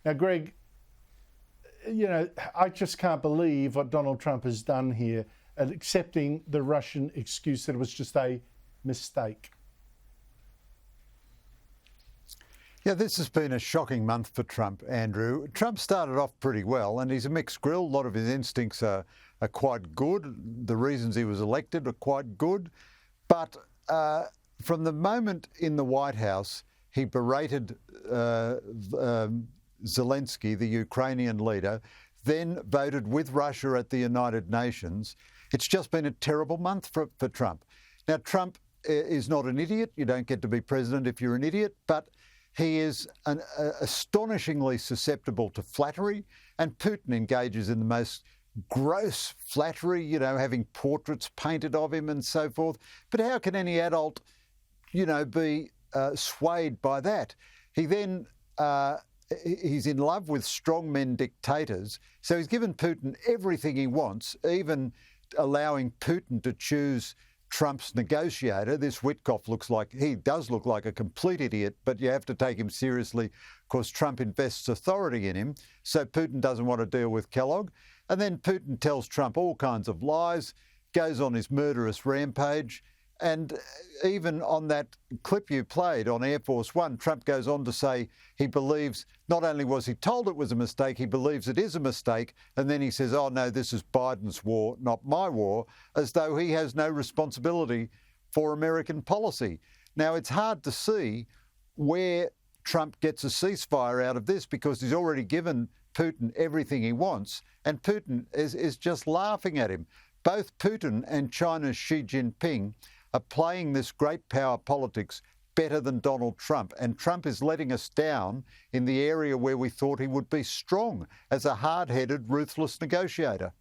Now, Greg, I just can't believe what Donald Trump has done here at accepting the Russian excuse that it was just a mistake. Yeah, this has been a shocking month for Trump, Andrew. Trump started off pretty well, and he's a mixed grill. A lot of his instincts are quite good. The reasons he was elected are quite good. But from the moment in the White House, he berated Zelensky, the Ukrainian leader, then voted with Russia at the United Nations. It's just been a terrible month for Trump. Now, Trump is not an idiot. You don't get to be president if you're an idiot, but he is astonishingly susceptible to flattery, and Putin engages in the most gross flattery, having portraits painted of him and so forth. But how can any adult, be swayed by that? He then, he's in love with strongmen dictators, so he's given Putin everything he wants, even allowing Putin to choose Trump's negotiator. This Witkoff does look like a complete idiot, but you have to take him seriously because Trump invests authority in him. So Putin doesn't want to deal with Kellogg. And then Putin tells Trump all kinds of lies, goes on his murderous rampage. And even on that clip you played on Air Force One, Trump goes on to say he believes, not only was he told it was a mistake, he believes it is a mistake. And then he says, oh no, this is Biden's war, not my war, as though he has no responsibility for American policy. Now, it's hard to see where Trump gets a ceasefire out of this, because he's already given Putin everything he wants, and Putin is just laughing at him. Both Putin and China's Xi Jinping are playing this great power politics better than Donald Trump. And Trump is letting us down in the area where we thought he would be strong as a hard-headed, ruthless negotiator.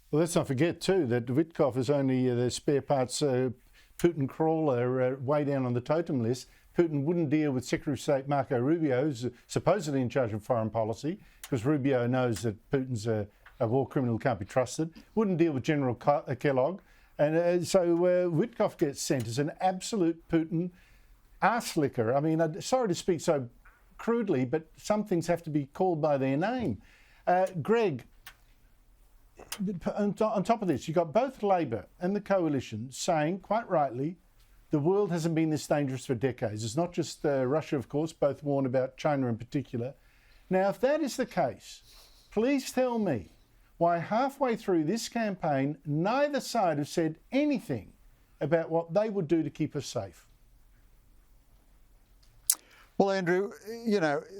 Well, let's not forget, too, that Witkoff is only the spare parts Putin crawler way down on the totem list. Putin wouldn't deal with Secretary of State Marco Rubio, who's supposedly in charge of foreign policy, because Rubio knows that Putin's a war criminal, can't be trusted. Wouldn't deal with General Kellogg. And so Witkoff gets sent as an absolute Putin arse licker. I mean, sorry to speak so crudely, but some things have to be called by their name. Greg, on top of this, you've got both Labor and the coalition saying, quite rightly, the world hasn't been this dangerous for decades. It's not just Russia, of course, both warn about China in particular. Now, if that is the case, please tell me why halfway through this campaign, neither side have said anything about what they would do to keep us safe. Well, Andrew,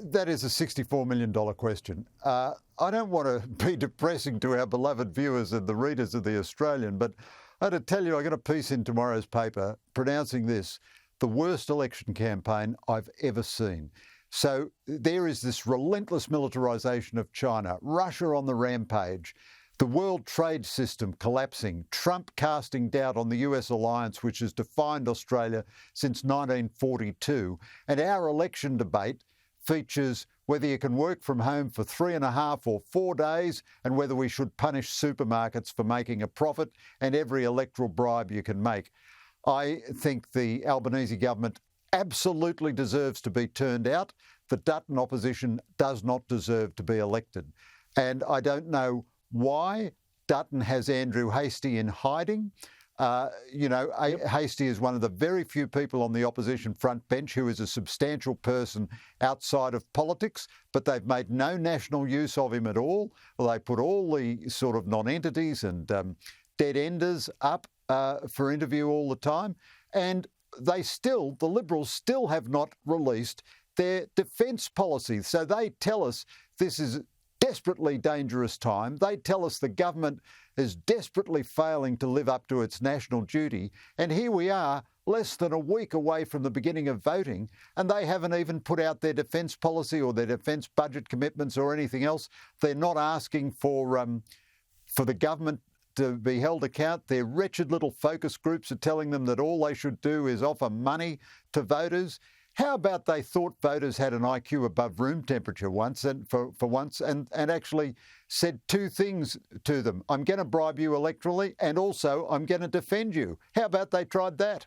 that is a $64 million question. I don't want to be depressing to our beloved viewers and the readers of The Australian, but I had to tell you, I got a piece in tomorrow's paper pronouncing this the worst election campaign I've ever seen. So there is this relentless militarisation of China, Russia on the rampage, the world trade system collapsing, Trump casting doubt on the US alliance, which has defined Australia since 1942, and our election debate features whether you can work from home for 3.5 or 4 days, and whether we should punish supermarkets for making a profit, and every electoral bribe you can make. I think the Albanese government absolutely deserves to be turned out. The Dutton opposition does not deserve to be elected. And I don't know why Dutton has Andrew Hastie in hiding. Hastie is one of the very few people on the opposition front bench who is a substantial person outside of politics, but they've made no national use of him at all. Well, they put all the sort of non-entities and dead-enders up for interview all the time. And the Liberals still have not released their defence policy. So they tell us this is a desperately dangerous time. They tell us the government is desperately failing to live up to its national duty. And here we are, less than a week away from the beginning of voting, and they haven't even put out their defence policy or their defence budget commitments or anything else. They're not asking for the government to be held account. Their wretched little focus groups are telling them that all they should do is offer money to voters. How about they thought voters had an IQ above room temperature once, and for once, and actually said two things to them. I'm going to bribe you electorally, and also I'm going to defend you. How about they tried that?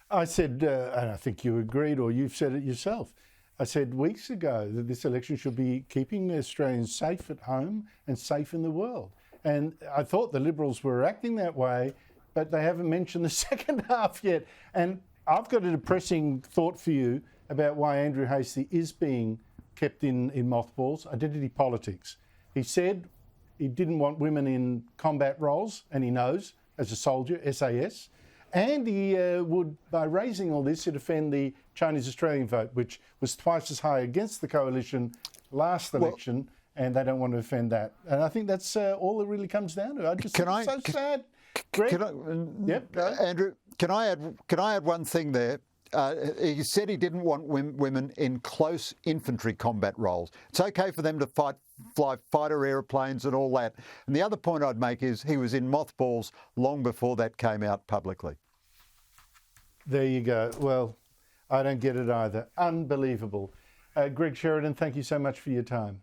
I said, and I think you agreed, or you've said it yourself, I said weeks ago that this election should be keeping Australians safe at home and safe in the world. And I thought the Liberals were acting that way, but they haven't mentioned the second half yet. And I've got a depressing thought for you about why Andrew Hastie is being kept in mothballs: identity politics. He said he didn't want women in combat roles, and he knows, as a soldier, SAS. And he would, by raising all this, to defend the Chinese-Australian vote, which was twice as high against the coalition last election, and they don't want to defend that. And I think that's all it really comes down to. I just think it's so sad. Greg? Yep. Andrew, can I add one thing there? He said he didn't want women in close infantry combat roles. It's okay for them to fly fighter aeroplanes and all that. And the other point I'd make is he was in mothballs long before that came out publicly. There you go. Well, I don't get it either. Unbelievable. Greg Sheridan, thank you so much for your time.